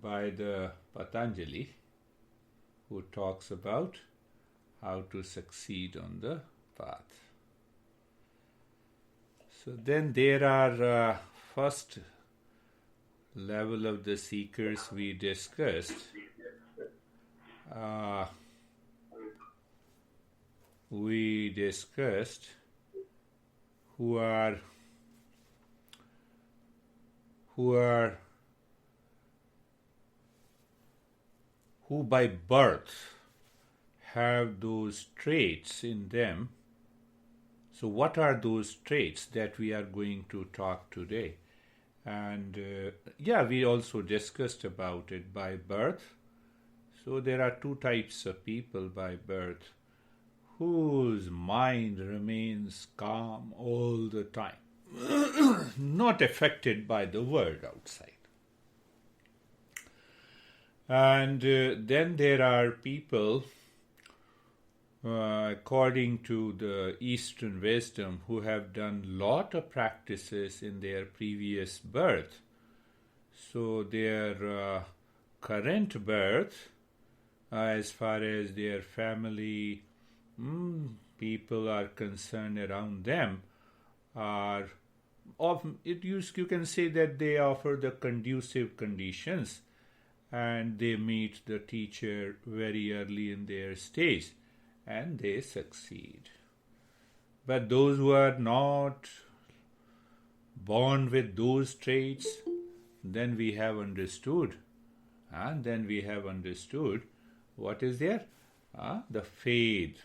by the Patanjali, who talks about how to succeed on the path. So then there are first level of the seekers we discussed. Who by birth have those traits in them. So what are those traits that we are going to talk today? And we also discussed about it by birth. So there are two types of people by birth whose mind remains calm all the time, not affected by the world outside. And then there are people, according to the Eastern wisdom, who have done lot of practices in their previous birth. So their current birth, as far as their family people are concerned around them, are often, you can say that they offer the conducive conditions, and they meet the teacher very early in their stage and they succeed. But those who are not born with those traits, then we have understood. What is there? The faith,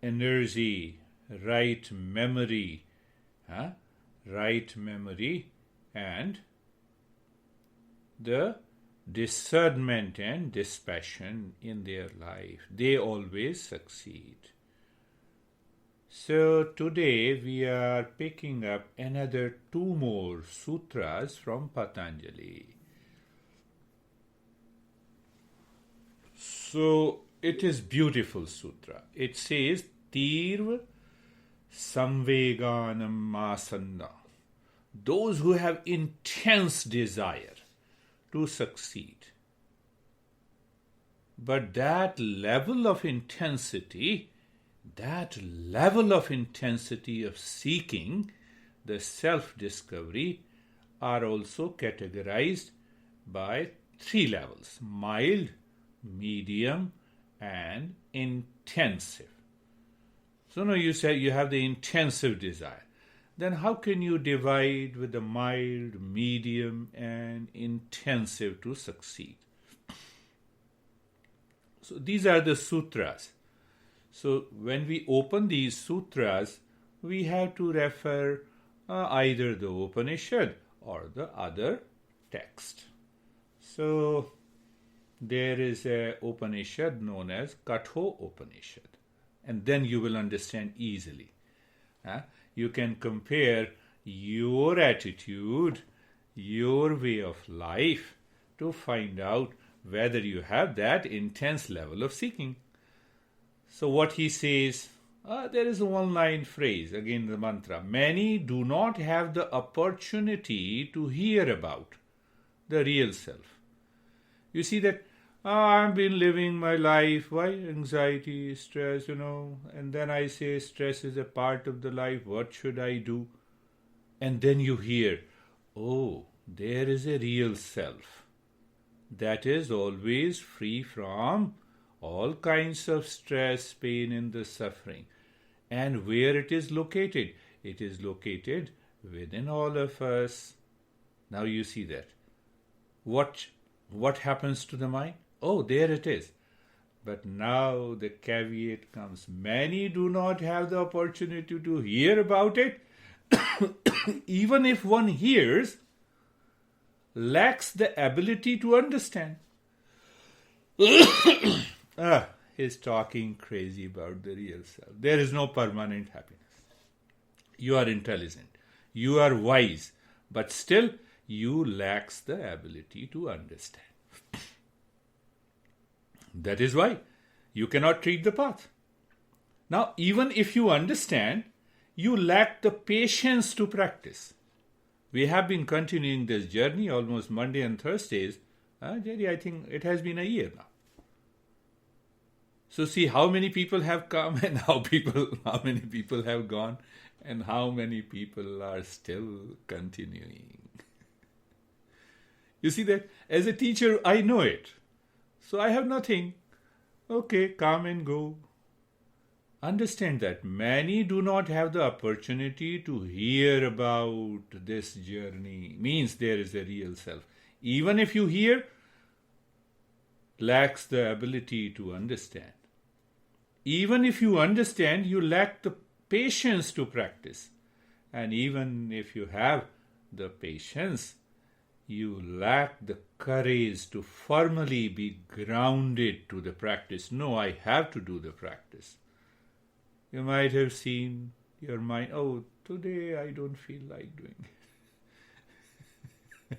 energy, right memory, and the discernment and dispassion in their life. They always succeed. So today we are picking up another two more sutras from Patanjali. So it is beautiful sutra. It says, Tirva Samveganam Asanna. Those who have intense desire to succeed. But that level of intensity of seeking, the self-discovery, are also categorized by three levels: mild, medium, and intensive. So now you say you have the intensive desire. Then how can you divide with the mild, medium, and intensive to succeed? So these are the sutras. So when we open these sutras, we have to refer either the Upanishad or the other text. So there is a Upanishad known as Katho Upanishad, and then you will understand easily. You can compare your attitude, your way of life, to find out whether you have that intense level of seeking. So what he says, there is a one-line phrase, again the mantra: many do not have the opportunity to hear about the real self. You see that, I've been living my life, why? Anxiety, stress, and then I say stress is a part of the life, what should I do? And then you hear, there is a real self that is always free from all kinds of stress, pain, and the suffering. And where it is located? It is located within all of us. Now you see that. What happens to the mind? There it is. But now the caveat comes. Many do not have the opportunity to hear about it. Even if one hears, lacks the ability to understand. He's talking crazy about the real self. There is no permanent happiness. You are intelligent. You are wise. But still, you lacks the ability to understand. That is why you cannot treat the path. Now, even if you understand, you lack the patience to practice. We have been continuing this journey almost Monday and Thursdays. Jerry, I think it has been a year now. So see how many people have come and how many people have gone and how many people are still continuing. You see that? As a teacher, I know it. So I have nothing. Okay, come and go. Understand that many do not have the opportunity to hear about this journey. Means there is a real self. Even if you hear, lacks the ability to understand. Even if you understand, you lack the patience to practice. And even if you have the patience, you lack the courage to firmly be grounded to the practice. No, I have to do the practice. You might have seen your mind, oh, today I don't feel like doing it.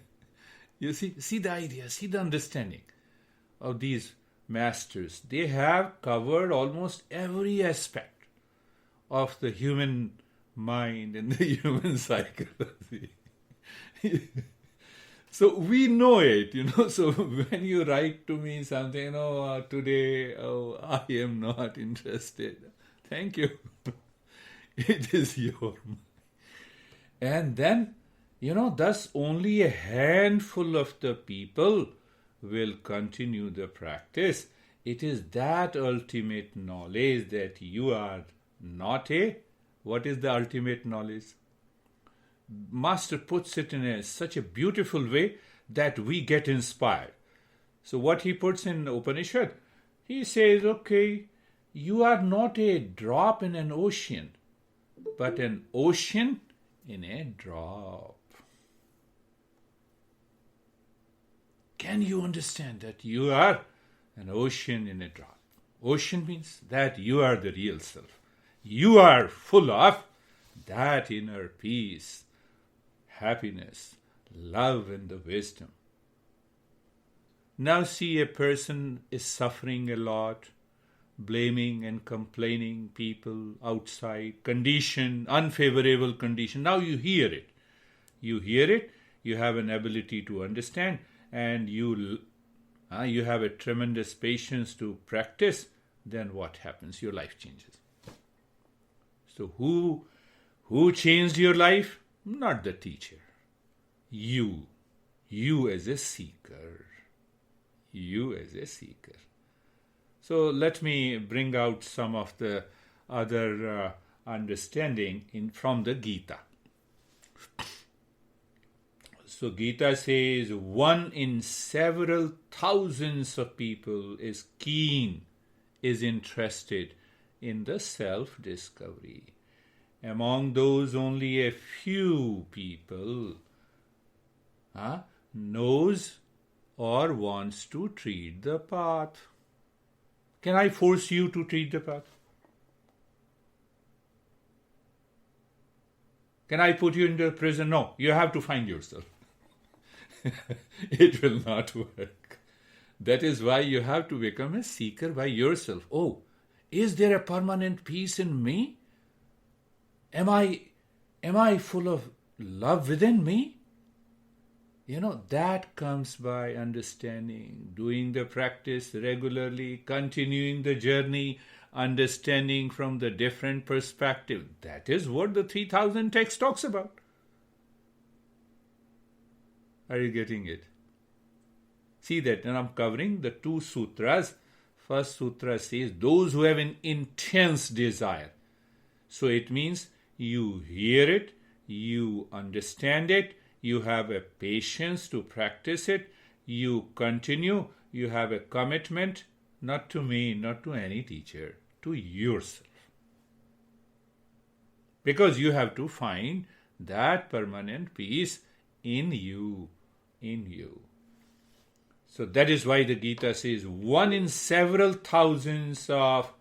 You see the idea, see the understanding of these masters. They have covered almost every aspect of the human mind and the human psychology. So we know it, So when you write to me something, today, I am not interested. Thank you. It is your mind. And then, thus only a handful of the people will continue the practice. It is that ultimate knowledge that you are not what is the ultimate knowledge? Master puts it in such a beautiful way that we get inspired. So what he puts in Upanishad, he says, okay, you are not a drop in an ocean, but an ocean in a drop. Can you understand that you are an ocean in a drop? Ocean means that you are the real self. You are full of that inner peace, happiness, love, and the wisdom. Now see, a person is suffering a lot, blaming and complaining people outside, unfavorable condition. Now you hear it. You have an ability to understand, and you have a tremendous patience to practice. Then what happens? Your life changes. So who changed your life? Not the teacher. You as a seeker. You as a seeker. So let me bring out some of the other understanding from the Gita. So Gita says, 1 in several thousands of people is interested in the self-discovery. Among those, only a few people knows or wants to tread the path. Can I force you to tread the path? Can I put you into prison? No, you have to find yourself. It will not work. That is why you have to become a seeker by yourself. Oh, is there a permanent peace in me? Am I full of love within me? That comes by understanding, doing the practice regularly, continuing the journey, understanding from the different perspective. That is what the 3000 text talks about. Are you getting it? See that, and I'm covering the 2 sutras. First sutra says, those who have an intense desire. So it means you hear it, you understand it, you have a patience to practice it, you continue, you have a commitment, not to me, not to any teacher, to yourself. Because you have to find that permanent peace in you. So that is why the Gita says 1 in several thousands of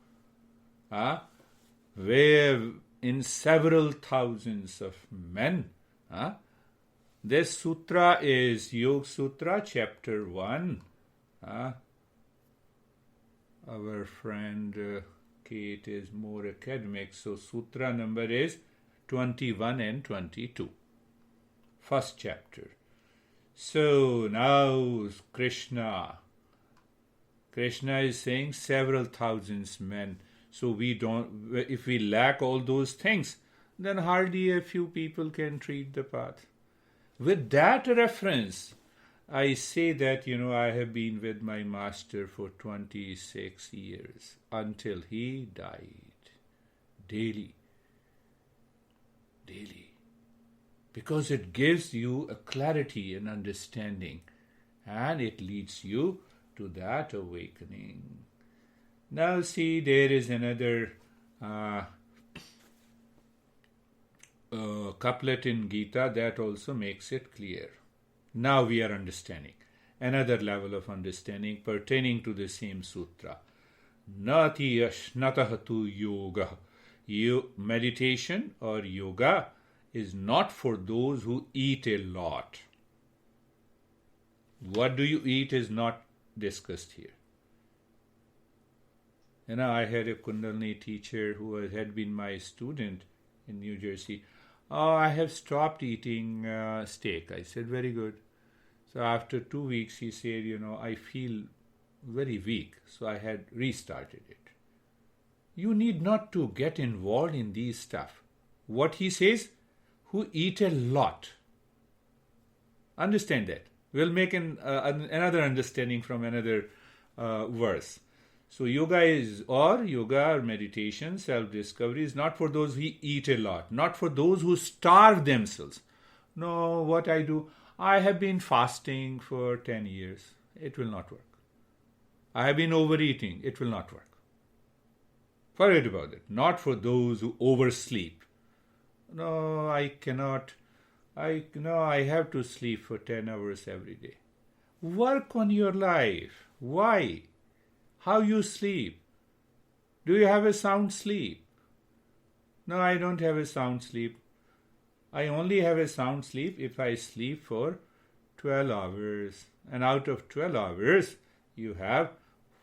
in several thousands of men. This sutra is Yoga Sutra, chapter 1. Our friend Kate is more academic, so sutra number is 21 and 22. first chapter. So now Krishna is saying several thousands men. So if we lack all those things, then hardly a few people can treat the path. With that reference, I say that, I have been with my master for 26 years until he died. Daily. Because it gives you a clarity and understanding, and it leads you to that awakening. Now see, there is another couplet in Gita that also makes it clear. Now we are understanding another level of understanding pertaining to the same sutra. Nati ashnatahatu yoga. Meditation or yoga is not for those who eat a lot. What do you eat is not discussed here. I had a Kundalini teacher who had been my student in New Jersey. Oh, I have stopped eating steak. I said, very good. So after 2 weeks, he said, I feel very weak. So I had restarted it. You need not to get involved in these stuff. What he says, who eat a lot. Understand that. We'll make another understanding from another verse. So yoga or meditation, self-discovery is not for those who eat a lot, not for those who starve themselves. No, what I do, I have been fasting for 10 years. It will not work. I have been overeating. It will not work. Forget about it. Not for those who oversleep. No, I cannot. I have to sleep for 10 hours every day. Work on your life. Why? How you sleep? Do you have a sound sleep? No, I don't have a sound sleep. I only have a sound sleep if I sleep for 12 hours. And out of 12 hours, you have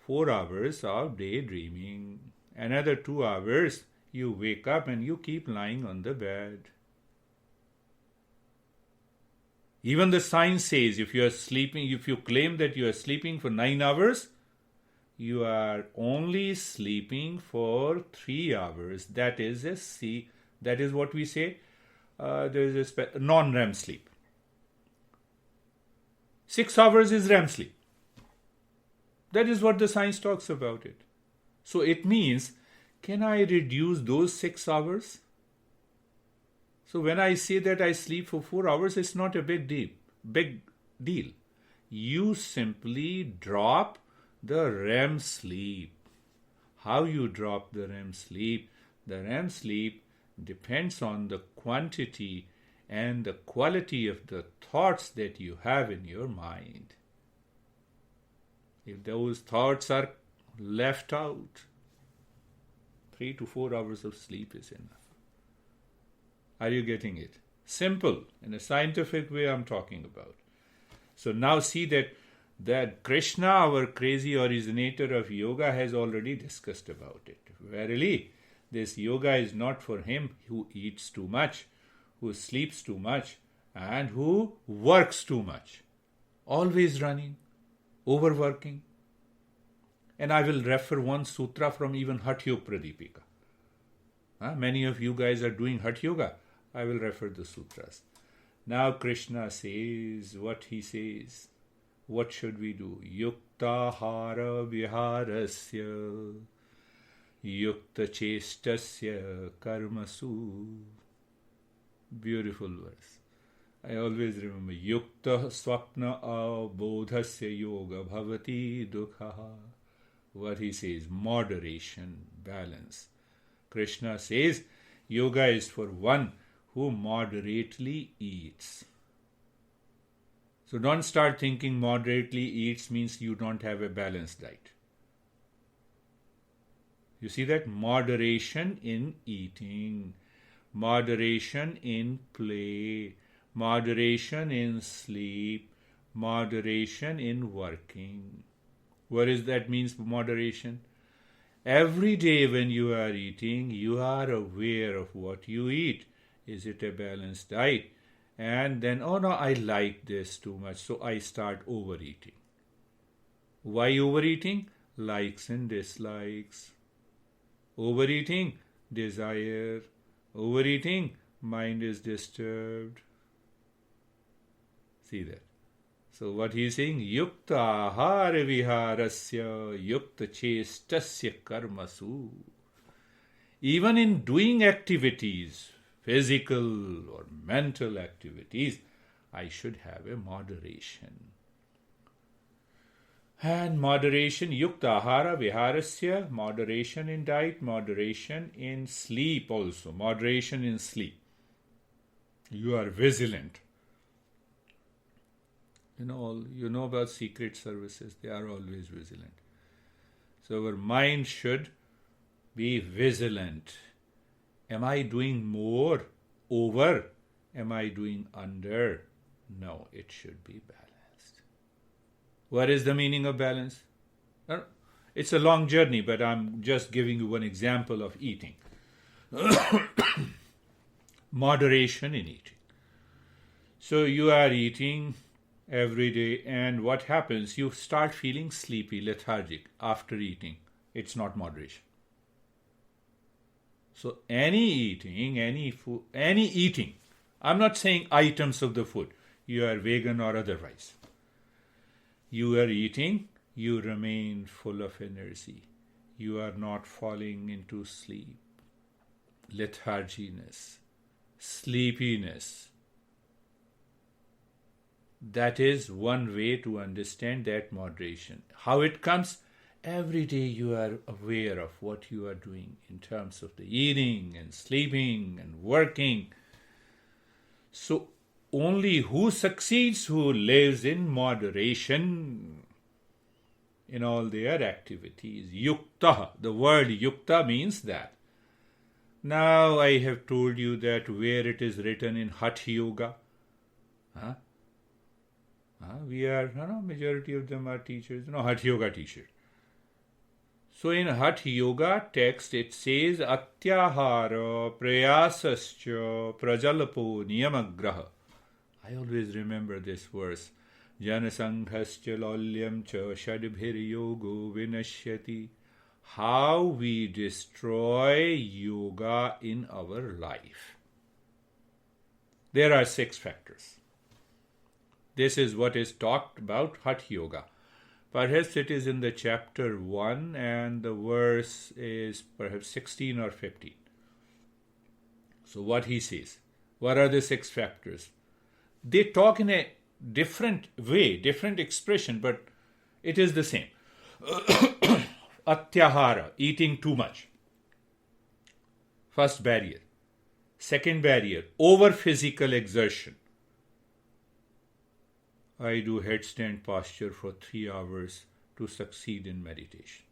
4 hours of daydreaming. Another 2 hours, you wake up and you keep lying on the bed. Even the science says if you claim that you are sleeping for 9 hours, you are only sleeping for 3 hours. That is that is what we say. There is a non-REM sleep. 6 hours is REM sleep. That is what the science talks about it. So it means, can I reduce those 6 hours? So when I say that I sleep for 4 hours, it's not a big deal. You simply drop the REM sleep. How you drop the REM sleep? The REM sleep depends on the quantity and the quality of the thoughts that you have in your mind. If those thoughts are left out, 3 to 4 hours of sleep is enough. Are you getting it? Simple, in a scientific way I'm talking about. So now see that Krishna, our crazy originator of yoga, has already discussed about it. Verily, this yoga is not for him who eats too much, who sleeps too much, and who works too much. Always running, overworking. And I will refer one sutra from even Hatha Yoga Pradipika. Many of you guys are doing Hatha Yoga. I will refer the sutras. Now Krishna says what he says. What should we do? Yukta hara viharasya yukta chestasya karmasu. Beautiful verse. I always remember yukta swapna abodhasya yoga bhavati dukha. What he says, moderation, balance. Krishna says yoga is for one who moderately eats. So don't start thinking moderately eats means you don't have a balanced diet. You see that? Moderation in eating, moderation in play, moderation in sleep, moderation in working. What does that mean, moderation? Every day when you are eating, you are aware of what you eat. Is it a balanced diet? And then, oh no, I like this too much, so I start overeating. Why overeating? Likes and dislikes. Overeating, desire. Overeating, mind is disturbed. See that? So what he is saying, yukta ahara viharasya yukta chestasya karmasu. Even in doing activities, physical or mental activities, I should have a moderation. And moderation, yukta ahara viharasya, moderation in diet, moderation in sleep also, moderation in sleep. You are vigilant. You know about secret services, they are always vigilant. So our mind should be vigilant. Am I doing more, over? Am I doing under? No, it should be balanced. What is the meaning of balance? It's a long journey, but I'm just giving you one example of eating. Moderation in eating. So you are eating every day, and what happens? You start feeling sleepy, lethargic after eating. It's not moderation. So any eating, any food, any eating, I'm not saying items of the food, you are vegan or otherwise. You are eating, you remain full of energy. You are not falling into sleep, letharginess, sleepiness. That is one way to understand that moderation. How it comes? Every day you are aware of what you are doing in terms of the eating and sleeping and working. So only who succeeds, who lives in moderation in all their activities. Yukta. The word yukta means that. Now I have told you that where it is written in Hatha Yoga. We are, majority of them are teachers, Hatha Yoga teachers. So in Hatha Yoga text it says Atyahara prayasascha prajalapo niyamagraha. I always remember this verse. Janasanghascha lolyam cha shadbhir yogo vinashyati. How we destroy yoga in our life. There are 6 factors. This is what is talked about Hatha Yoga. Perhaps it is in the chapter 1 and the verse is perhaps 16 or 15. So what he says, what are the 6 factors? They talk in a different way, different expression, but it is the same. Atyahara, eating too much. First barrier. Second barrier, over physical exertion. I do headstand posture for 3 hours to succeed in meditation.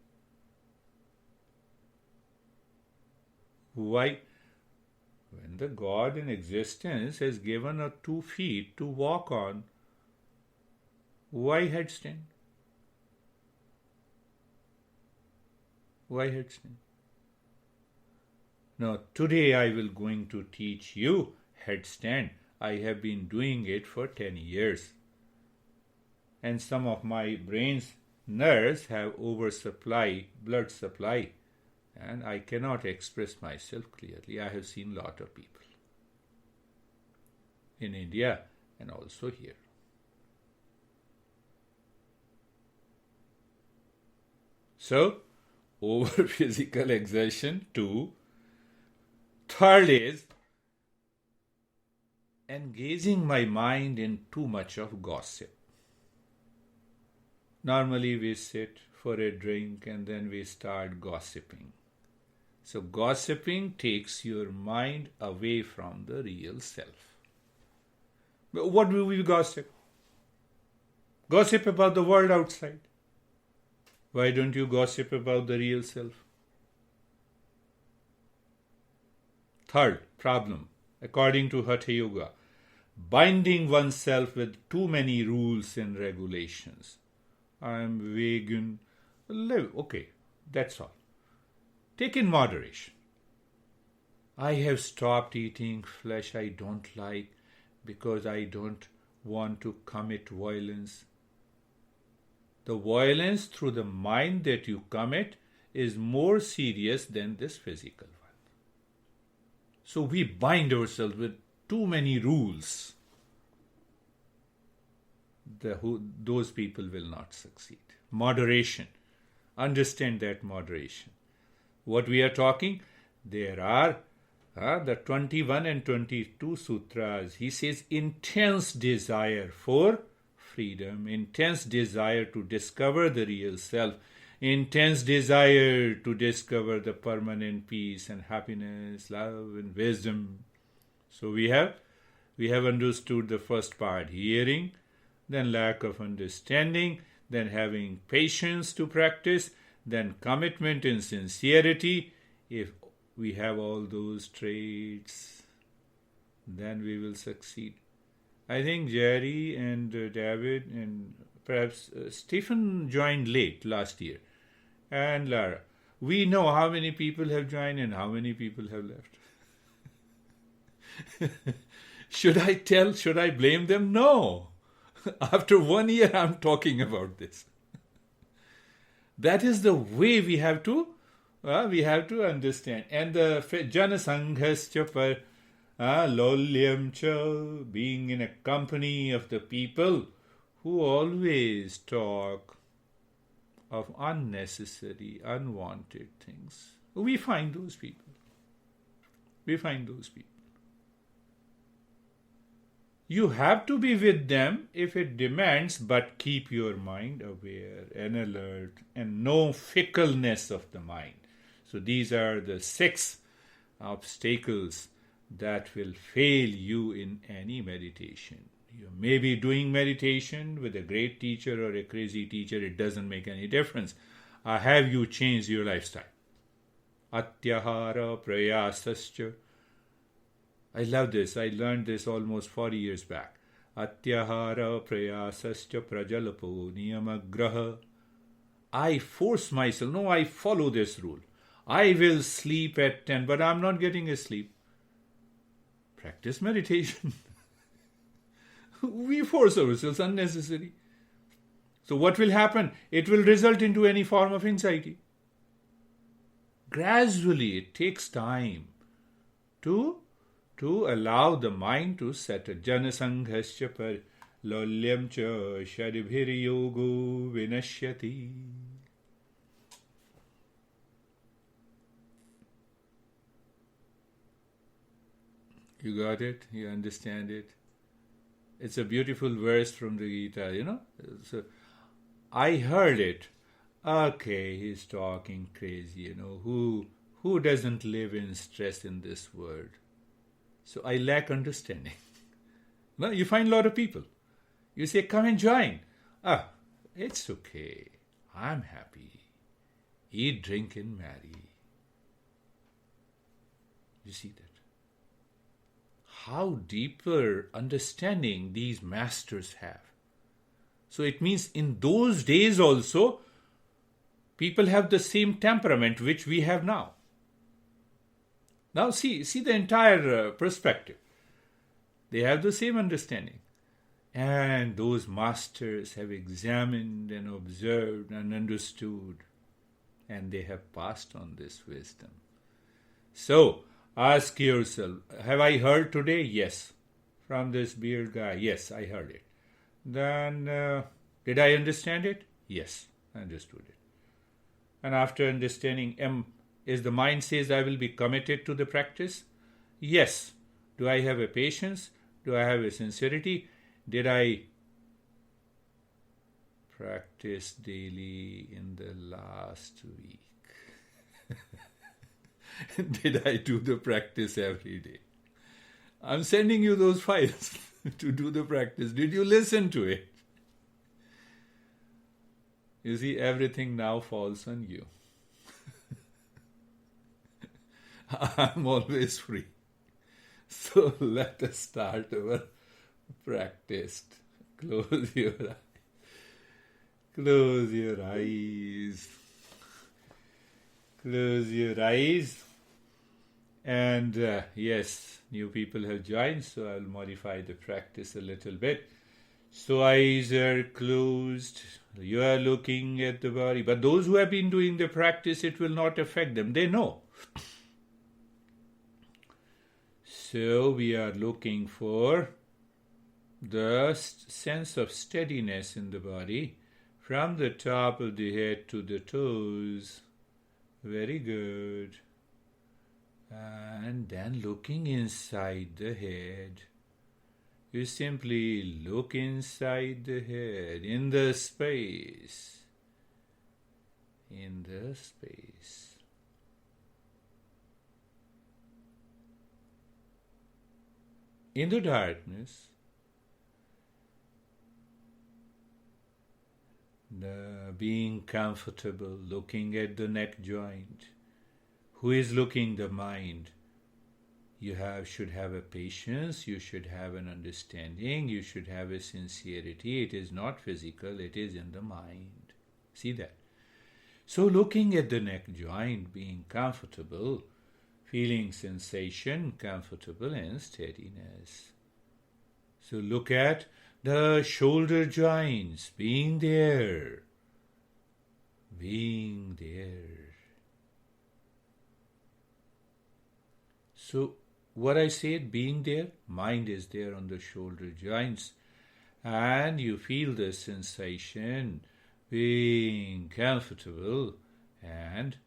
Why? When the God in existence has given us 2 feet to walk on, why headstand? Why headstand? Now, today I will going to teach you headstand. I have been doing it for 10 years. And some of my brain's nerves have oversupply, blood supply, and I cannot express myself clearly. I have seen a lot of people in India and also here. So, over physical exertion 2. Third is engaging my mind in too much of gossip. Normally we sit for a drink and then we start gossiping. So gossiping takes your mind away from the real self. But what do we gossip? Gossip about the world outside. Why don't you gossip about the real self? Third problem, according to Hatha Yoga, binding oneself with too many rules and regulations. I am vegan. Live. Okay, that's all. Take in moderation. I have stopped eating flesh. I don't like because I don't want to commit violence. The violence through the mind that you commit is more serious than this physical one. So we bind ourselves with too many rules. Those people will not succeed. Moderation. Understand that moderation. What we are talking, there are the 21 and 22 sutras. He says intense desire for freedom, intense desire to discover the real self, intense desire to discover the permanent peace and happiness, love and wisdom. So we have understood the first part, hearing, then lack of understanding, then having patience to practice, then commitment and sincerity. If we have all those traits, then we will succeed. I think Jerry and David and perhaps Stephen joined late last year, and Lara. We know how many people have joined and how many people have left. Should I blame them? No. After 1 year, I'm talking about this. That is the way we have to understand. And the janasanghascha par lolyam cha, being in a company of the people who always talk of unnecessary, unwanted things. We find those people. You have to be with them if it demands, but keep your mind aware and alert and no fickleness of the mind. So these are the 6 obstacles that will fail you in any meditation. You may be doing meditation with a great teacher or a crazy teacher, it doesn't make any difference. Have you changed your lifestyle? Atyahara prayasascha. I love this. I learned this almost 40 years back. Atyahara prayasascha prajalapo niyamagraha. I force myself. No, I follow this rule. I will sleep at 10, but I'm not getting a sleep. Practice meditation. We force ourselves unnecessary. So what will happen? It will result into any form of anxiety. Gradually, it takes time to allow the mind to settle. Janasanghascha par lolyam cha sharibhir yogo vinashyati. You got it? You understand it? It's a beautiful verse from the Gita, So I heard it. Okay, he's talking crazy, Who doesn't live in stress in this world? So I lack understanding. No, you find a lot of people. You say, come and join. It's okay. I'm happy. Eat, drink, and marry. You see that? How deeper understanding these masters have. So it means in those days also, people have the same temperament which we have now. Now see the entire perspective. They have the same understanding. And those masters have examined and observed and understood. And they have passed on this wisdom. So, ask yourself, have I heard today? Yes. From this beard guy? Yes, I heard it. Then, did I understand it? Yes, I understood it. And after understanding, is the mind says I will be committed to the practice? Yes. Do I have a patience? Do I have a sincerity? Did I practice daily in the last week? Did I do the practice every day? I'm sending you those files to do the practice. Did you listen to it? You see, everything now falls on you. I'm always free. So let us start our practice. Close your eyes. Close your eyes. Close your eyes And yes, new people have joined, so I'll modify the practice a little bit. So eyes are closed, you are looking at the body. But those who have been doing the practice, it will not affect them. They know. So we are looking for the sense of steadiness in the body from the top of the head to the toes. Very good. And then looking inside the head. You simply look inside the head, in the space. In the space. In the darkness, being comfortable, looking at the neck joint. Who is looking? The mind. You should have a patience, you should have an understanding, you should have a sincerity. It is not physical, it is in the mind. See that? So looking at the neck joint, being comfortable, feeling sensation, comfortable and steadiness. So look at the shoulder joints, being there. Being there. So what I said, being there, mind is there on the shoulder joints, and you feel the sensation, being comfortable and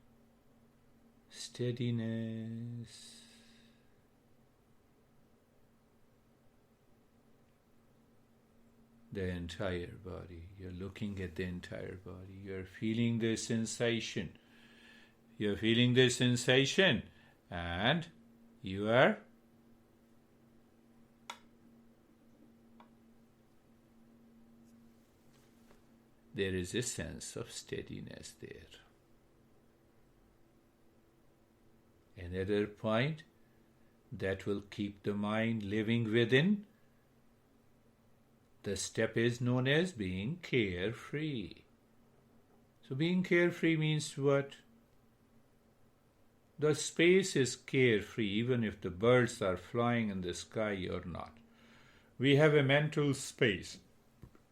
steadiness. The entire body, you're looking at the entire body, you're feeling the sensation, and you are there is a sense of steadiness there. Another point that will keep the mind living within, the step is known as being carefree. So being carefree means what? The space is carefree even if the birds are flying in the sky or not. We have a mental space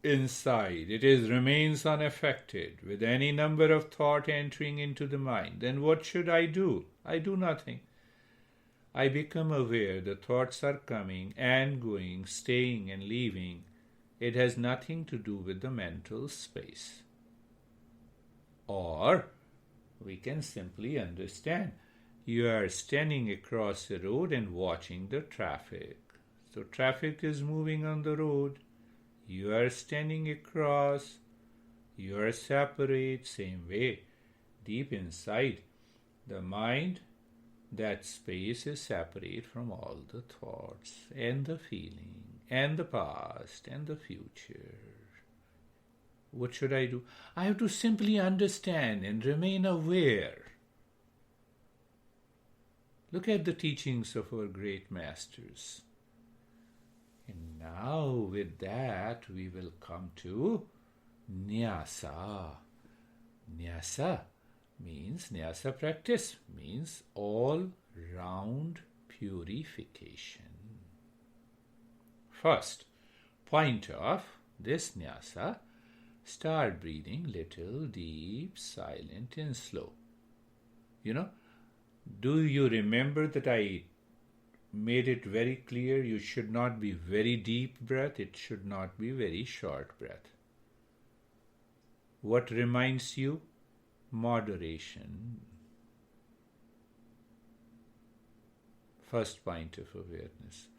inside. It remains unaffected with any number of thought entering into the mind. Then what should I do? I do nothing. I become aware the thoughts are coming and going, staying and leaving. It has nothing to do with the mental space. Or we can simply understand. You are standing across a road and watching the traffic. So traffic is moving on the road. You are standing across. You are separate. Same way. Deep inside the mind, that space is separate from all the thoughts and the feeling and the past and the future. What should I do? I have to simply understand and remain aware. Look at the teachings of our great masters. And now with that we will come to Nyasa. Nyasa practice means all-round purification. First point of this Nyasa, start breathing little, deep, silent and slow. Do you remember that I made it very clear you should not be very deep breath, it should not be very short breath. What reminds you? Moderation. First point of awareness.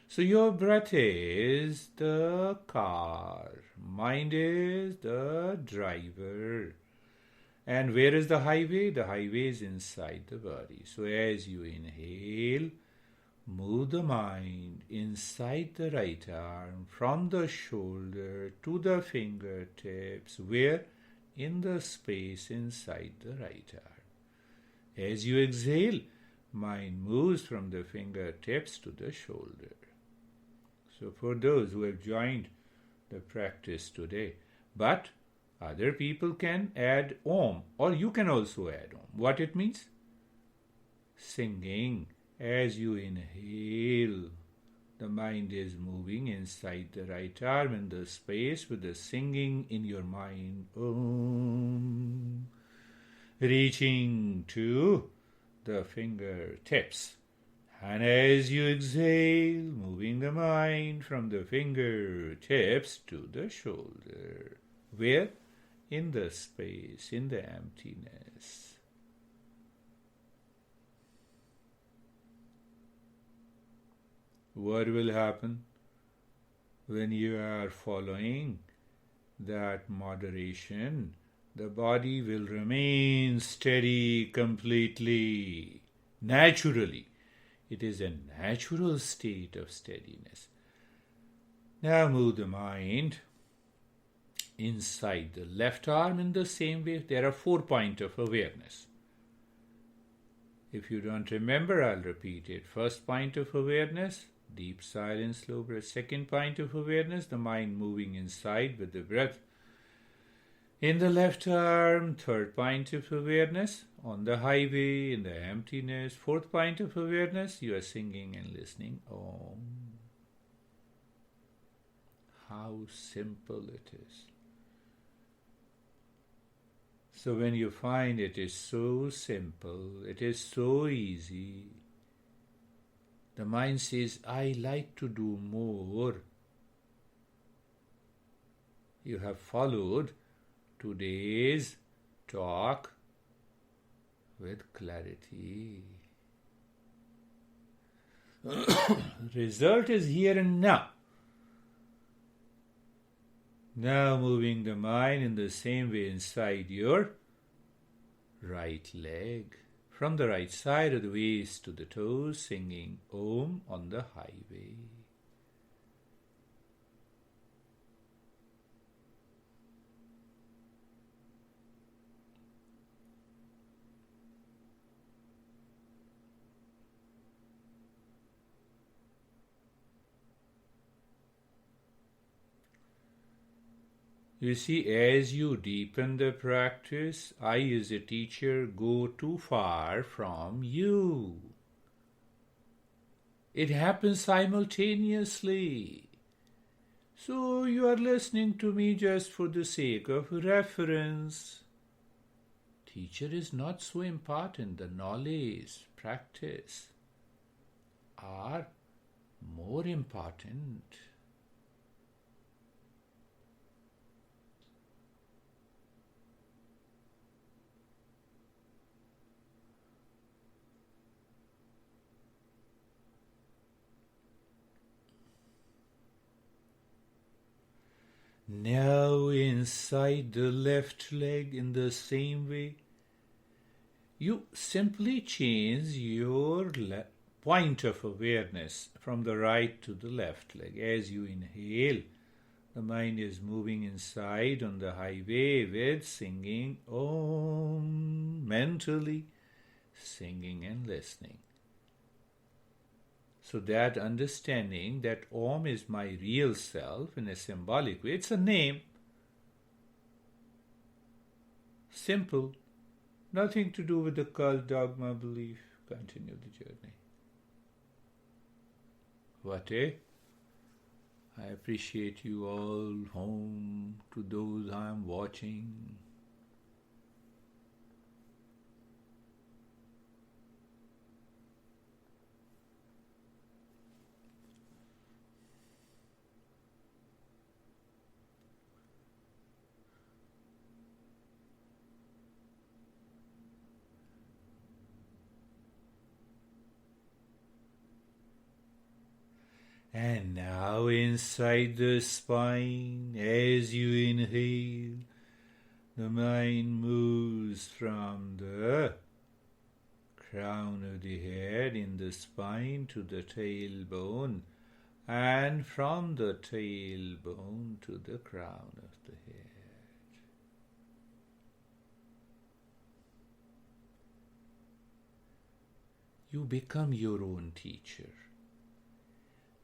So your breath is the car, mind is the driver. And where is the highway? The highway is inside the body. So as you inhale, move the mind inside the right arm, from the shoulder to the fingertips, where? In the space inside the right arm. As you exhale, mind moves from the fingertips to the shoulder. So for those who have joined the practice today, but other people can add Om, or you can also add Om. What it means? Singing As you inhale, the mind is moving inside the right arm in the space with the singing in your mind. Om. Reaching to the fingertips. And as you exhale, moving the mind from the fingertips to the shoulder. Where? In the space, in the emptiness. What will happen when you are following that moderation? The body will remain steady completely, naturally. It is a natural state of steadiness. Now move the mind inside the left arm in the same way. There are 4 points of awareness. If you don't remember, I'll repeat it. First point of awareness, deep silence, slow breath. Second point of awareness, the mind moving inside with the breath in the left arm. Third point of awareness, on the highway, in the emptiness. Fourth point of awareness, you are singing and listening. Om. How simple it is. So when you find it is so simple, it is so easy, the mind says, I like to do more. You have followed today's talk with clarity. Result is here and now. Now moving the mind in the same way inside your right leg. From the right side of the waist to the toes, singing Om on the highway. You see, as you deepen the practice, I as a teacher go too far from you. It happens simultaneously. So you are listening to me just for the sake of reference. Teacher is not so important. The knowledge, practice are more important. Now inside the left leg in the same way, you simply change your point of awareness from the right to the left leg. As you inhale, the mind is moving inside on the highway with singing Om, mentally singing and listening. So that understanding that Om is my real self in a symbolic way, it's a name. Simple. Nothing to do with the cult, dogma, belief. Continue the journey. What I appreciate you all home, to those I am watching. And now inside the spine, as you inhale, the mind moves from the crown of the head in the spine to the tailbone, and from the tailbone to the crown of the head. You become your own teacher.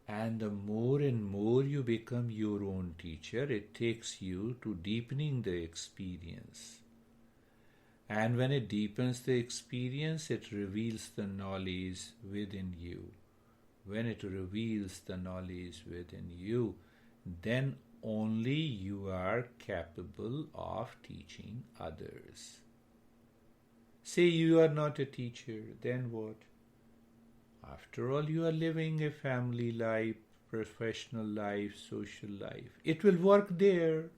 And the more and more you become your own teacher, it takes you to deepening the experience. And when it deepens the experience, it reveals the knowledge within you. When it reveals the knowledge within you, then only you are capable of teaching others. Say you are not a teacher, then what? After all, you are living a family life, professional life, social life. It will work there.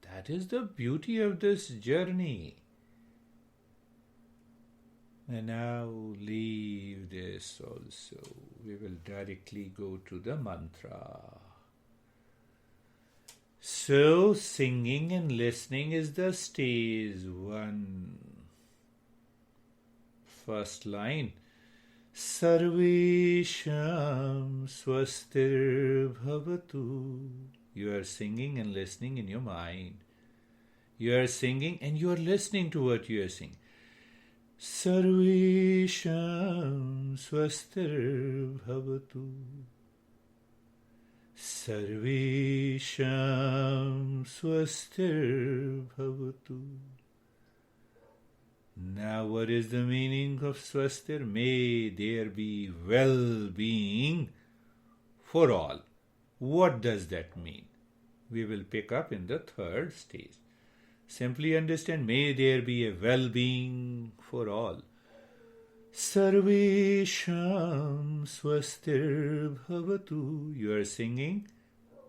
That is the beauty of this journey. And now leave this also. We will directly go to the mantra. So, singing and listening is the stage one. First line. Sarvesham swastir bhavatu. You are singing and listening in your mind. You are singing and you are listening to what you are singing. Sarvesham swastir bhavatu. Sarvesham swastir bhavatu. Now what is the meaning of swastir? May there be well-being for all. What does that mean? We will pick up in the third stage. Simply understand, may there be a well-being for all. Sarvesham swastir bhavatu. You are singing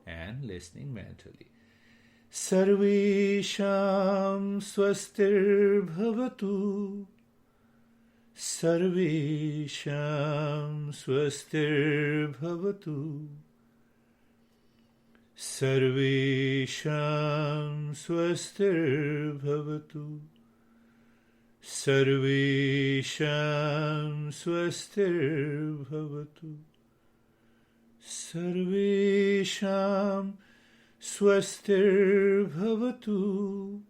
and listening mentally. Sarvesham swastir bhavatu. Sarvesham swastir bhavatu. Sarvesham swastir bhavatu. Sarvesham swastir bhavatu. Sarvesham swastir bhavatu.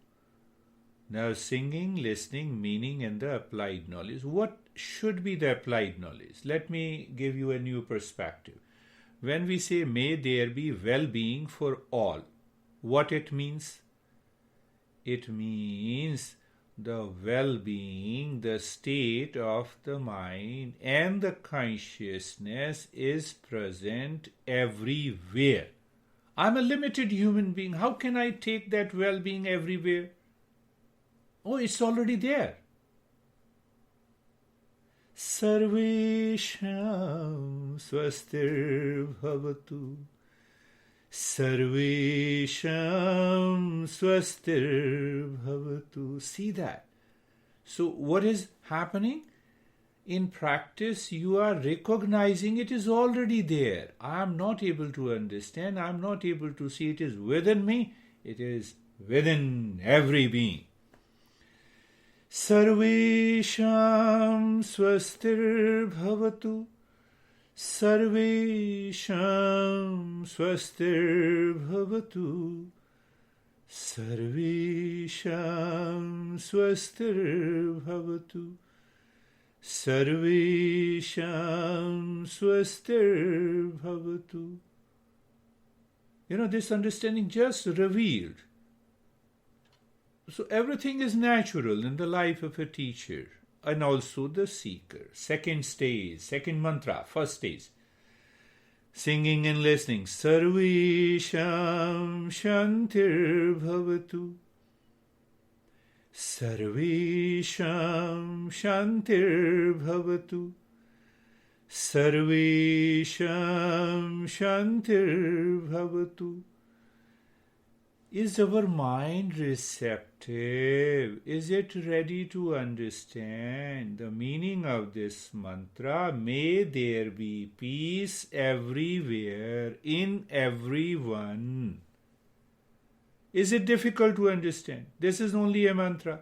Now singing, listening, meaning and the applied knowledge. What should be the applied knowledge? Let me give you a new perspective. When we say may there be well-being for all, what it means? It means the well-being, the state of the mind and the consciousness is present everywhere. I'm a limited human being. How can I take that well-being everywhere? Oh, it's already there. Sarvesham swastir bhavatu. Sarvesham swastir bhavatu. See that? So what is happening? In practice, you are recognizing it is already there. I am not able to understand. I am not able to see. It is within me. It is within every being. Sarvesham swastir bhavatu. Sarvesham swastir bhavatu. Sarvesham swastir bhavatu. Sarvesham swastir bhavatu. This understanding just revealed. So everything is natural in the life of a teacher and also the seeker. Second stage, second mantra, first stage. Singing and listening. Sarvesham shantir bhavatu. Sarvesham shantir bhavatu. Sarvesham shantir bhavatu. Is our mind receptive? Is it ready to understand the meaning of this mantra? May there be peace everywhere, in everyone. Is it difficult to understand? This is only a mantra.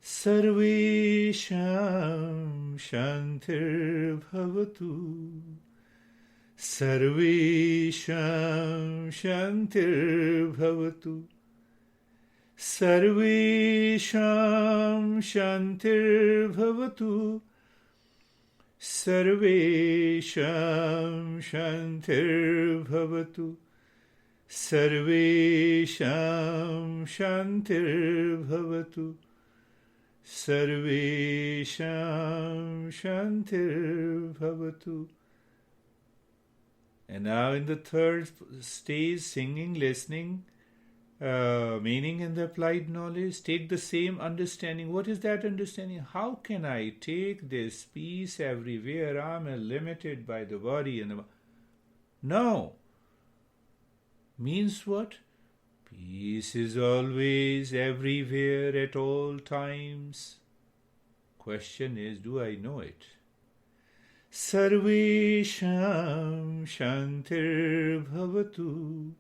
Sarvesham shantir bhavatu. Sarvesham shantir bhavatu. Sarvesham shantir bhavatu. Sarvesham shantir bhavatu. Sarvesham Shantir Bhavatu. Sarvesham Shantir Bhavatu. And now in the third stage, singing, listening, meaning and the applied knowledge, take the same understanding. What is that understanding? How can I take this peace everywhere? I'm limited by the body and the... No. Means what? Peace is always everywhere at all times. Question is, do I know it? Sarvesham Shantir Bhavatu.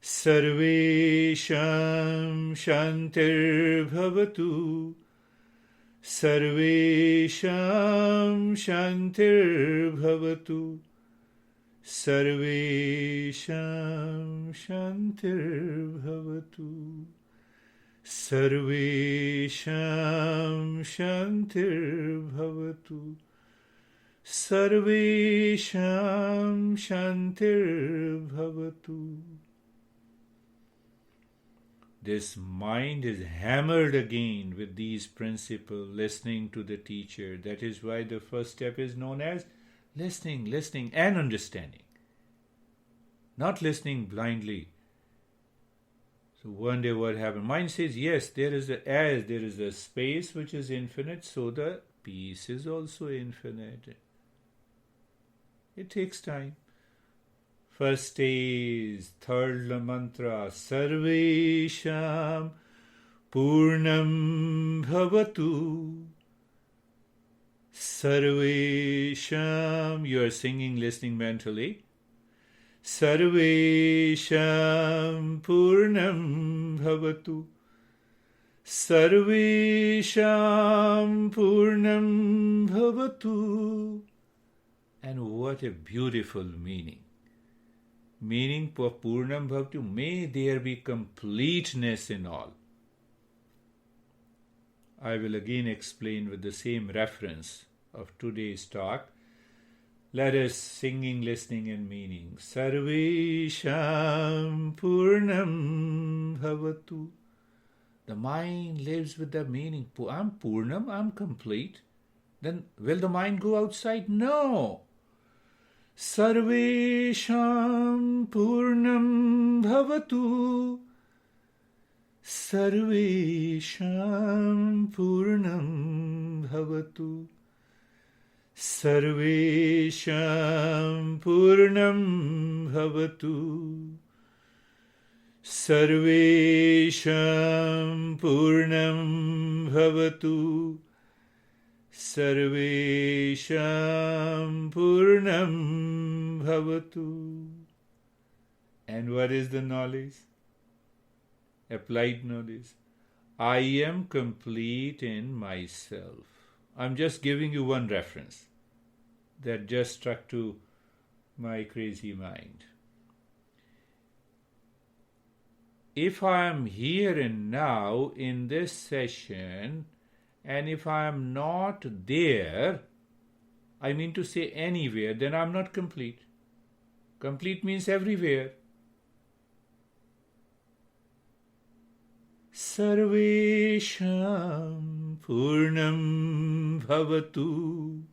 Sarvesham Shantir Bhavatu. Sarvesham Shantir Bhavatu. Sarvesham Shantir Bhavatu. Sarvesham Shantir Bhavatu. Sarvesham Shantir Bhavatu. This mind is hammered again with these principles, listening to the teacher. That is why the first step is known as listening and understanding. Not listening blindly. So one day what happened? Mind says, yes, there is a space which is infinite, so the peace is also infinite. It takes time. First stage, third mantra, Sarvesham Purnam Bhavatu. Sarvesham, you are singing, listening mentally. Sarvesham Purnam Bhavatu. Sarvesham Purnam Bhavatu. And what a beautiful meaning. Meaning for Purnam Bhavatu, may there be completeness in all. I will again explain with the same reference of today's talk. Let us singing, listening and meaning. Sarvesham Purnam Bhavatu. The mind lives with the meaning. I'm Purnam, I'm complete. Then will the mind go outside? No. Sarvesham Purnam Bhavatu. Sarvesham Purnam Bhavatu. Sarvesham Purnam Bhavatu. Sarvesham Purnam Bhavatu. Sarvesham Purnam Bhavatu. And what is the knowledge? Applied knowledge. I am complete in myself. I'm just giving you one reference that just struck to my crazy mind. If I am here and now in this session, and if I am not there, I mean to say anywhere, then I'm not complete. Complete means everywhere. Sarvesham Purnam Bhavatu.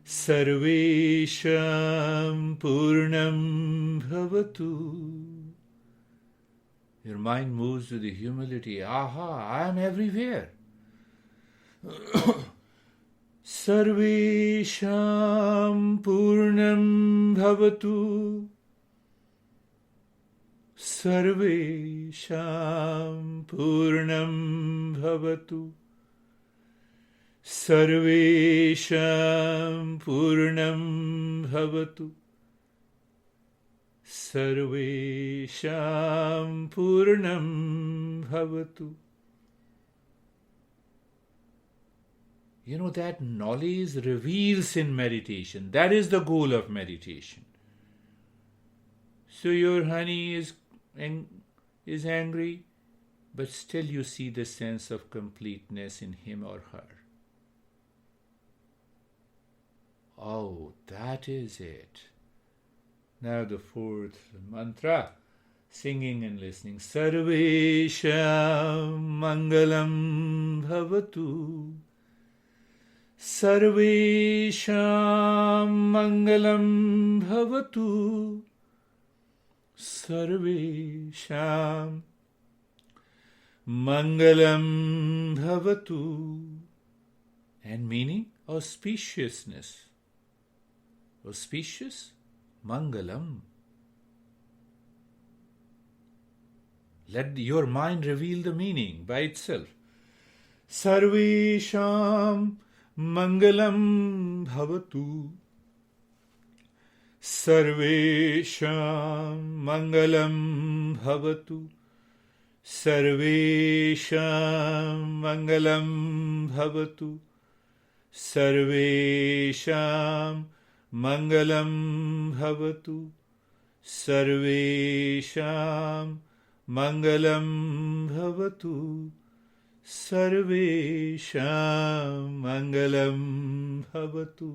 Sarvesham Purnam Bhavatu. Your mind moves to the humility. Aha, I am everywhere. Sarvesham Purnam Bhavatu. Sarvesham Purnam Bhavatu. Sarvesham Purnam Bhavatu. Sarvesham Purnam Bhavatu. You know, that knowledge reveals in meditation. That is the goal of meditation. So your honey is angry, but still you see the sense of completeness in him or her. Oh, that is it. Now the fourth mantra, singing and listening. Sarvesham mangalam bhavatu. Sarvesham mangalam bhavatu. Sarvesham mangalam bhavatu. And meaning auspiciousness. Auspicious, mangalam. Let your mind reveal the meaning by itself. Sarvesham mangalam bhavatu. Sarvesham mangalam bhavatu. Sarvesham mangalam bhavatu. Sarvesham mangalam bhavatu. Sarvesham mangalam bhavatu. Sarvesham mangalam bhavatu.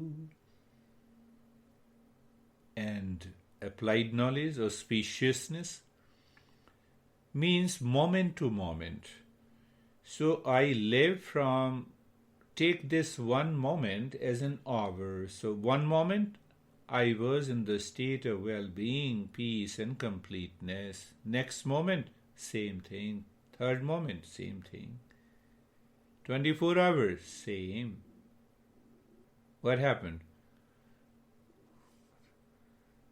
And applied knowledge, auspiciousness, means moment to moment. So I live from, take this one moment as an hour. So one moment I was in the state of well-being, peace and completeness. Next moment, same thing. Third moment, same thing. 24 hours, same. What happened?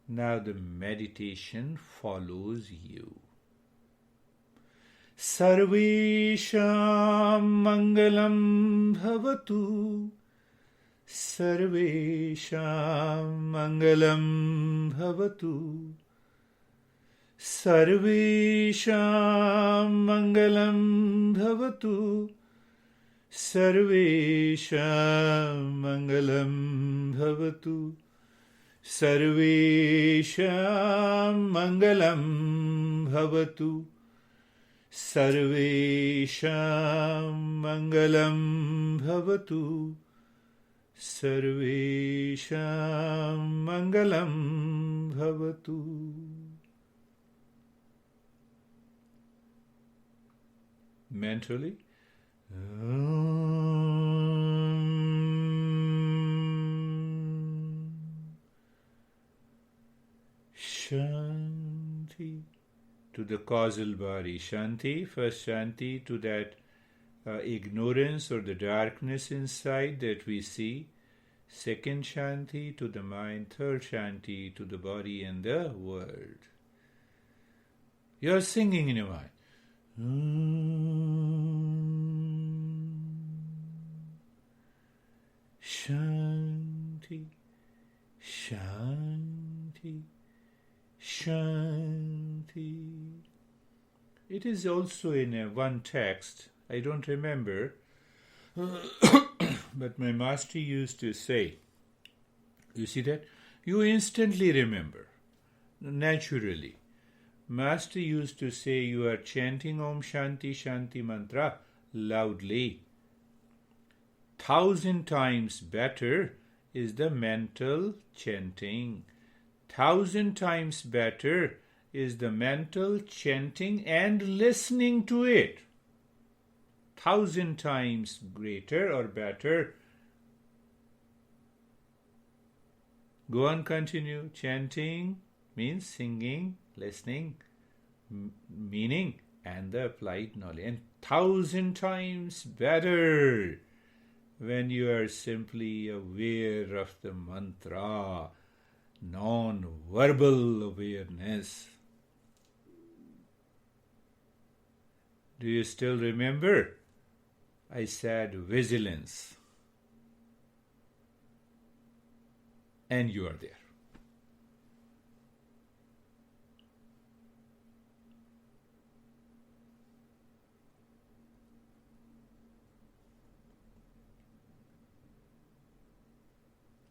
Now the meditation follows you. Sarvesham mangalam bhavatu. Sarvesham mangalam bhavatu. Sarvesham mangalam bhavatu. Sarvesham mangalam bhavatu. Sarvesham mangalam bhavatu. Sarvesham mangalam bhavatu. Sarvesham mangalam bhavatu. Mentally, Shanti. To the causal body, Shanti, first Shanti to that ignorance or the darkness inside that we see. Second Shanti to the mind. Third Shanti to the body and the world. You are singing in your mind. Shanti, Shanti, Shanti. It is also in one text, I don't remember, but my master used to say, you see that? You instantly remember, naturally. Master used to say, you are chanting Om Shanti Shanti mantra loudly. 1,000 times better is the mental chanting. 1,000 times better is the mental chanting and listening to it. 1,000 times greater or better. Go on, continue. Chanting means singing, listening, meaning, and the applied knowledge. And 1,000 times better when you are simply aware of the mantra, non-verbal awareness. Do you still remember? I said vigilance. And you are there.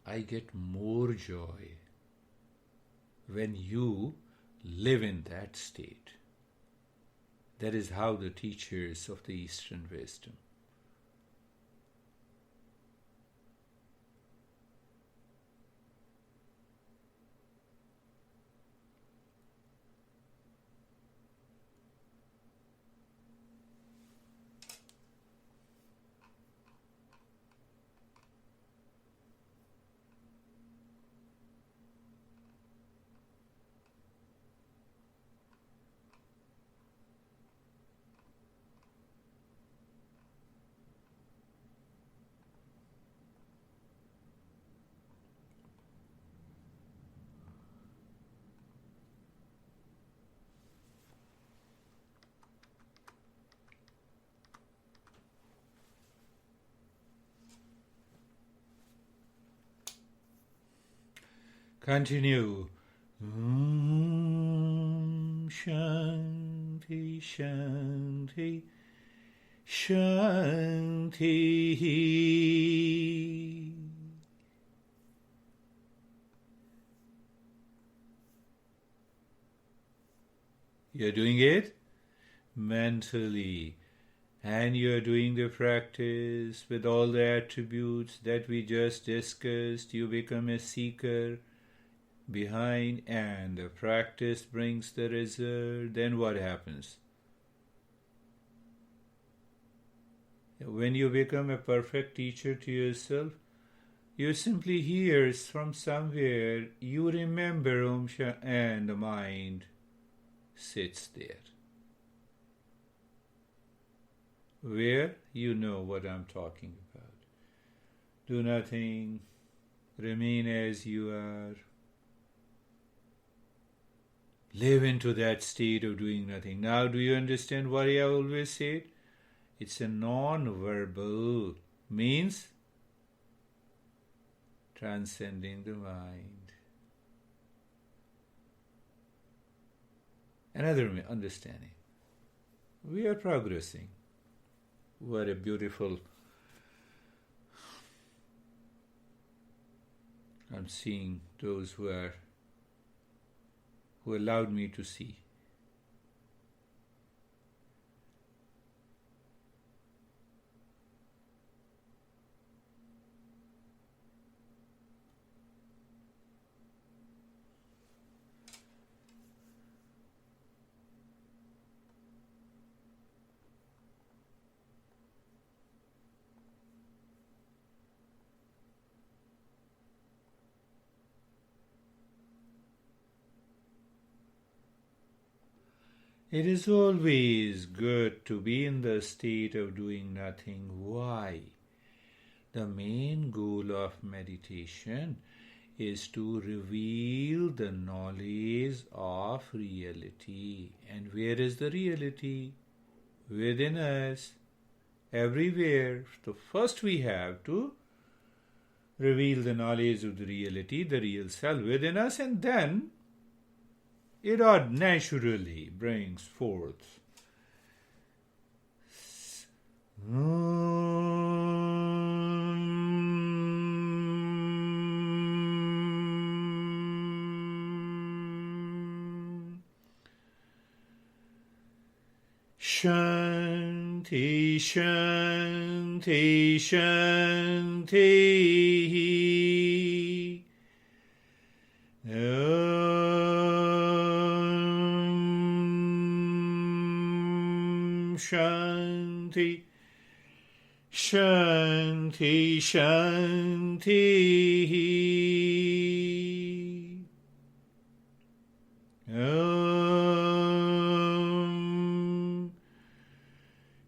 I get more joy when you live in that state. That is how the teachers of the Eastern wisdom. Continue. Shanti, Shanti, Shanti. You're doing it mentally, and you're doing the practice with all the attributes that we just discussed. You become a seeker behind, and the practice brings the result. Then what happens? When you become a perfect teacher to yourself, you simply hear from somewhere, you remember Om Sha, and the mind sits there. Where? You know what I'm talking about. Do nothing, remain as you are. Live into that state of doing nothing. Now, do you understand what I always said? It's a non-verbal, means transcending the mind. Another understanding. We are progressing. What a beautiful... I'm seeing those who allowed me to see. It is always good to be in the state of doing nothing. Why? The main goal of meditation is to reveal the knowledge of reality. And where is the reality? Within us, everywhere. So first we have to reveal the knowledge of the reality, the real self within us, and then it naturally brings forth Shanti, Shanti, Shanti. Shanti, Shanti, Shanti.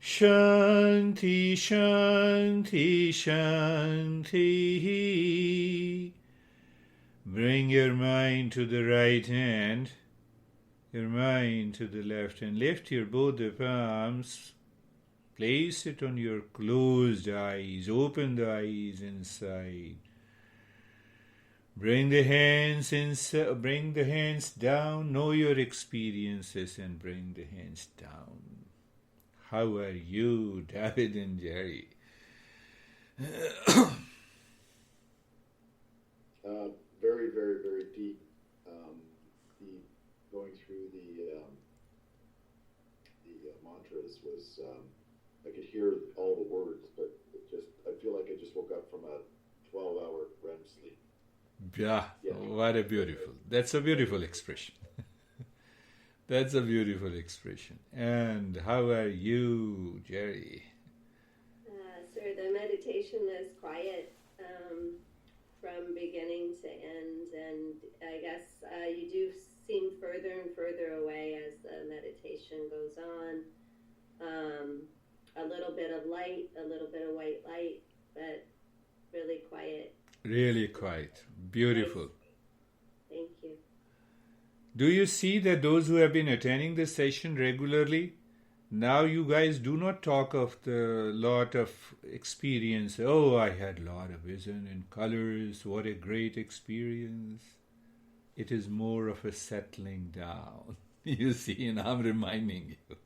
Shanti, Shanti, Shanti. Bring your mind to the right hand, your mind to the left hand. Lift your both the palms. Place it on your closed eyes. Open the eyes inside. Bring the hands inside. Bring the hands down. Know your experiences and bring the hands down. How are you, David and Jerry? Very, very, very deep. Going through the mantras was, I could hear all the words, but I feel like I just woke up from a 12-hour REM sleep. Yeah, what a beautiful. That's a beautiful expression. That's a beautiful expression. And how are you, Jerry? Sir, the meditation was quiet from beginning to end, and I guess you do seem further and further away as the meditation goes on. A little bit of light, a little bit of white light, but really quiet. Really quiet. Beautiful. Nice. Thank you. Do you see that those who have been attending this session regularly, now you guys do not talk of the lot of experience. Oh, I had a lot of vision and colors. What a great experience. It is more of a settling down. You see, and I'm reminding you.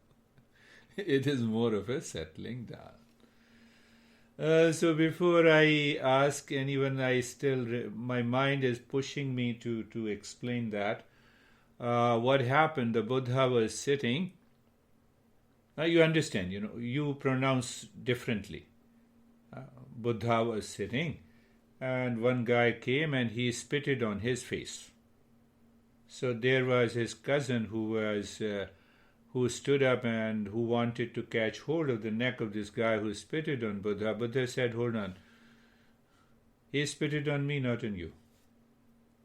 It is more of a settling down. So before I ask anyone, my mind is pushing me to explain that. What happened, the Buddha was sitting. Now you understand, you pronounce differently. Buddha was sitting, and one guy came and he spitted on his face. So there was his cousin who stood up and who wanted to catch hold of the neck of this guy who spitted on Buddha. Buddha said, hold on. He spitted on me, not on you.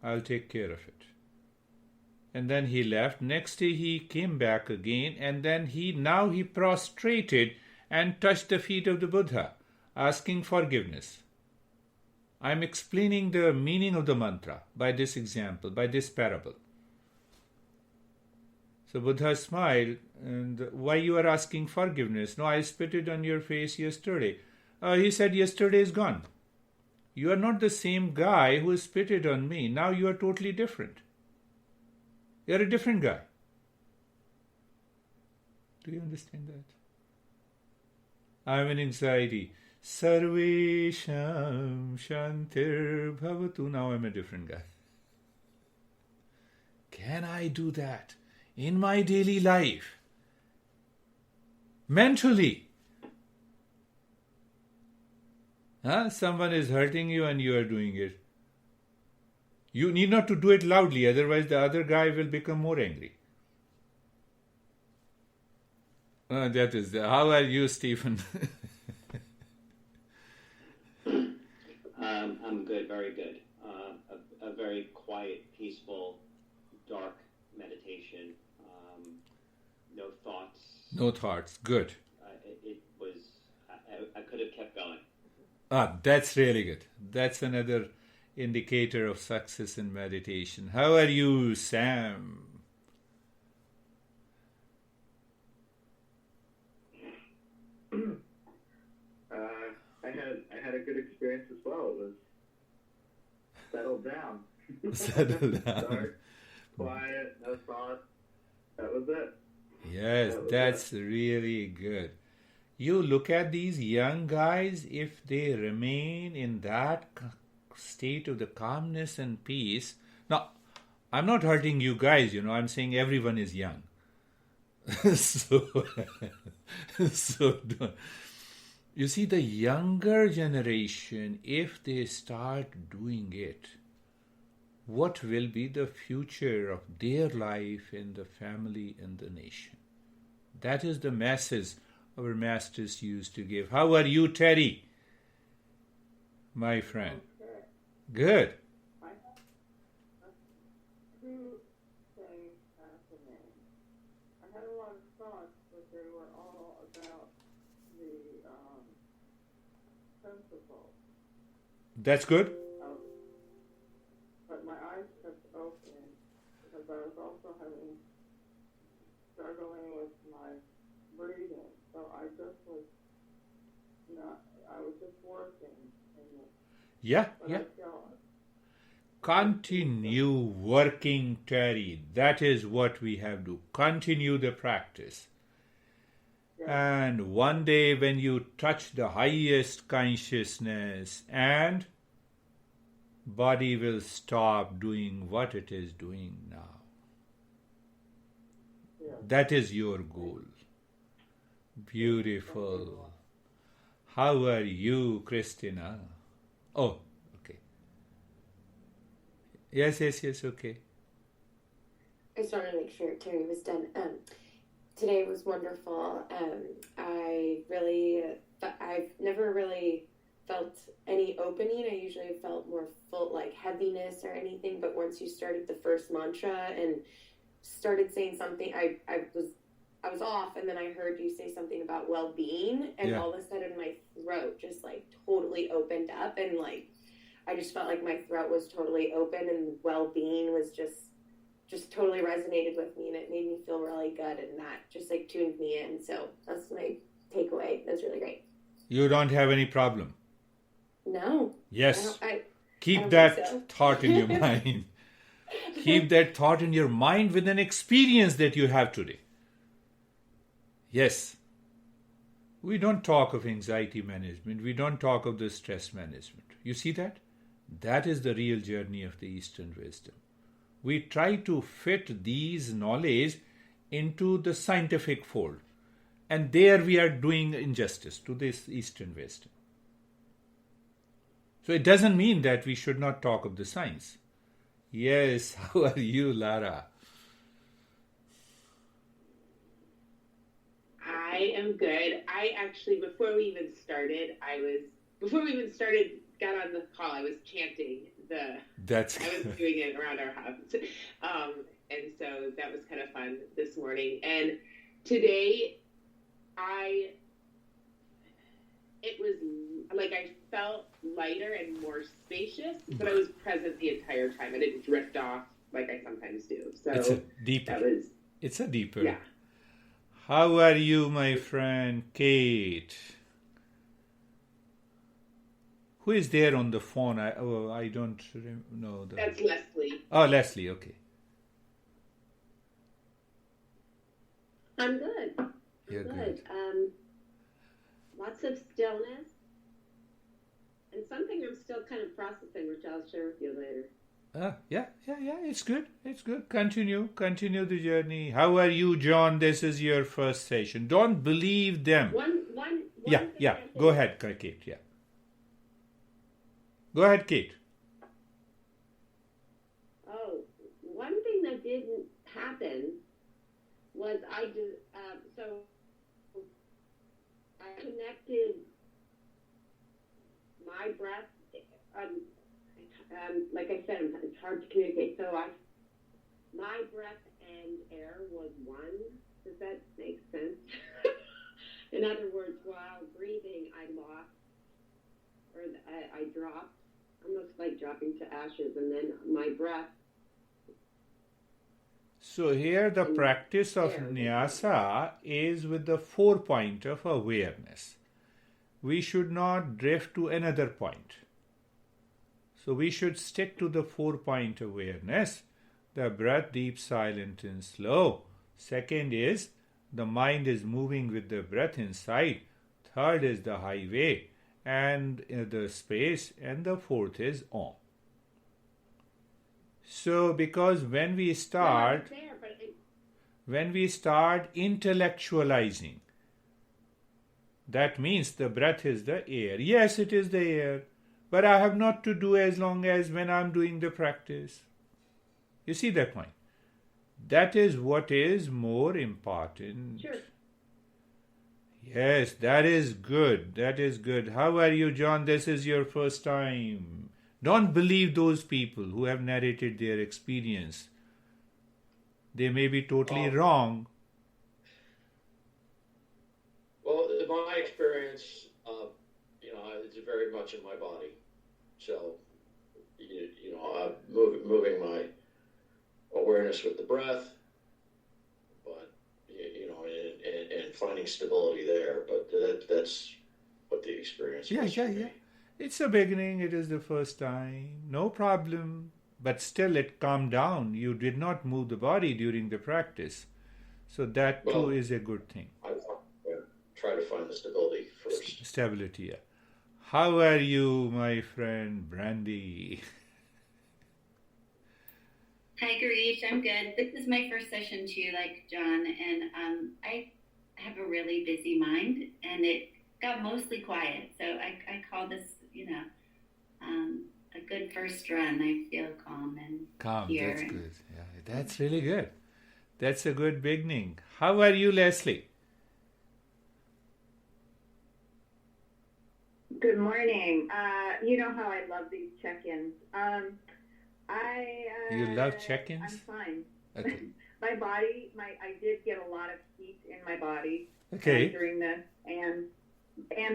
I'll take care of it. And then he left. Next day he came back again, and then he prostrated and touched the feet of the Buddha, asking forgiveness. I'm explaining the meaning of the mantra by this example, by this parable. So Buddha smiled, and why you are asking forgiveness? No, I spitted on your face yesterday. He said, yesterday is gone. You are not the same guy who spitted on me. Now you are totally different. You are a different guy. Do you understand that? I'm in anxiety. Sarvesham Shantir Bhavatu. Now I'm a different guy. Can I do that in my daily life? Mentally. Someone is hurting you and you are doing it. You need not to do it loudly, otherwise the other guy will become more angry. How are you, Stephen? I'm good, very good. A very quiet, peaceful, dark meditation. No thoughts. No thoughts. Good. It was. I could have kept going. That's really good. That's another indicator of success in meditation. How are you, Sam? I had a good experience as well. It was settled down. Settled down. Dark, quiet, no thoughts. That was it. Yes, that's really good. You look at these young guys, if they remain in that state of the calmness and peace. Now, I'm not hurting you guys, I'm saying everyone is young. so you see, the younger generation, if they start doing it, what will be the future of their life in the family and the nation? That is the message our masters used to give. How are you, Terry? My friend. Good. I have two things happening. I had a lot of thoughts, but they were all about the principles. That's good. But my eyes kept open because I was also struggling with my breathing. So I just was working. Yeah. Continue working, Terry. That is what we have to continue the practice. Yeah. And one day when you touch the highest consciousness, and body will stop doing what it is doing now. Yeah. That is your goal. Beautiful. How are you, Christina? Oh, okay. Yes, okay. I just wanted to make sure Terry was done. Today was wonderful. I've never really felt any opening. I usually felt more full, like heaviness or anything. But once you started the first mantra and started saying something, I was off, and then I heard you say something about well-being, and all of a sudden my throat just like totally opened up, and like I just felt like my throat was totally open, and well-being was just totally resonated with me, and it made me feel really good, and that just like tuned me in. So that's my takeaway. That's really great. You don't have any problem? No. Keep that thought in your mind. Keep that thought in your mind with an experience that you have today. Yes. We don't talk of anxiety management. We don't talk of the stress management. You see that? That is the real journey of the Eastern wisdom. We try to fit these knowledge into the scientific fold. And there we are doing injustice to this Eastern wisdom. So it doesn't mean that we should not talk of the science. Yes, how are you, Lara? I am good. I actually, before we even started, got on the call, I was chanting I was doing it around our house. And so that was kind of fun this morning. And today, it was like I felt lighter and more spacious, but I was present the entire time. I didn't drift off like I sometimes do. So it's a deeper. Yeah. How are you, my friend Kate? Who is there on the phone? I don't know. That's Leslie. Oh, Leslie, okay. I'm good. You're good. good. Lots of stillness. And something I'm still kind of processing, which I'll share with you later. Yeah. It's good. Continue the journey. How are you, John? This is your first session. Don't believe them. One Yeah. Go ahead, Kate. Yeah. Go ahead, Kate. Oh, one thing that didn't happen was I connected my breath. Like I said, it's hard to communicate. So my breath and air was one. Does that make sense? In other words, while breathing, I lost, or I dropped, almost like dropping to ashes, and then my breath. So here the practice of Nyasa is with the 4 point of awareness. We should not drift to another point. So we should stick to the 4 point awareness. The breath deep, silent and slow. Second is the mind is moving with the breath inside. Third is the highway and the space. And the fourth is Om. So because when we start intellectualizing, that means the breath is the air. Yes, it is the air. But I have not to do as long as when I'm doing the practice. You see that point? That is what is more important. Sure. Yes, that is good. How are you, John? This is your first time. Don't believe those people who have narrated their experience. They may be totally wrong. Well, in my experience, it's very much in my body. So, moving my awareness with the breath, but, and finding stability there. But that's what the experience was for me. It's a beginning. It is the first time. No problem. But still it calmed down. You did not move the body during the practice. So that too is a good thing. I try to find the stability first. Stability, yeah. How are you, my friend Brandy? Hi, Girish. I'm good. This is my first session too, like John, and I have a really busy mind, and it got mostly quiet. So I call this, a good first run. I feel calm and clear. That's good. Yeah, that's really good. That's a good beginning. How are you, Leslie? Good morning. You know how I love these check-ins. You love check-ins? I'm fine. Okay. My body, I did get a lot of heat in my body during this, and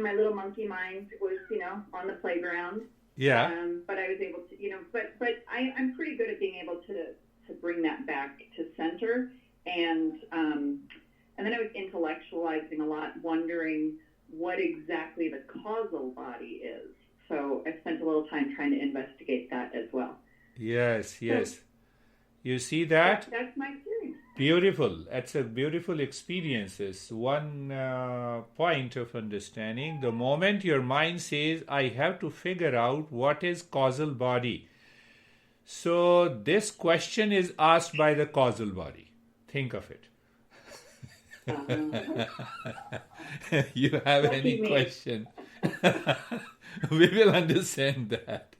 my little monkey mind was, on the playground. Yeah. But I was able to, but I'm pretty good at being able to bring that back to center, and then I was intellectualizing a lot, wondering what exactly the causal body is. So I spent a little time trying to investigate that as well. Yes. You see that? That's my experience. Beautiful. That's a beautiful experience. It's one point of understanding. The moment your mind says, I have to figure out what is causal body. So this question is asked by the causal body. Think of it. You have any question? We will understand that.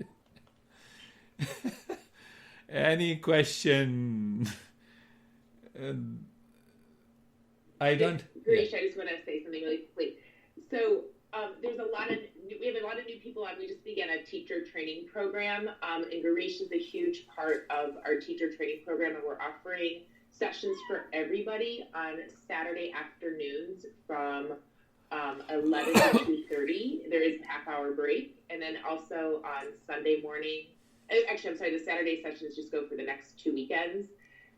Any question? I don't. Girish, I just want to say something really quickly. So we have a lot of new people on. We just began a teacher training program, and Girish is a huge part of our teacher training program, and we're offering sessions for everybody on Saturday afternoons from 11 to 2:30. There is a half-hour break, and then also on Sunday morning. Actually, I'm sorry. The Saturday sessions just go for the next 2 weekends.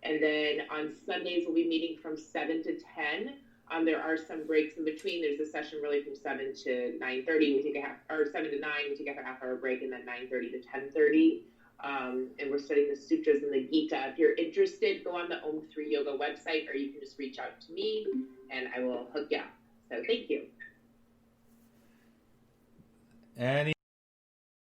And then on Sundays, we'll be meeting from 7 to 10. There are some breaks in between. There's a session really from 7 to 9:30. We take 7 to 9, we take a half-hour break, and then 9:30 to 10:30. And we're studying the sutras and the Gita. If you're interested, go on the Om3 Yoga website, or you can just reach out to me, and I will hook you up. So thank you. Any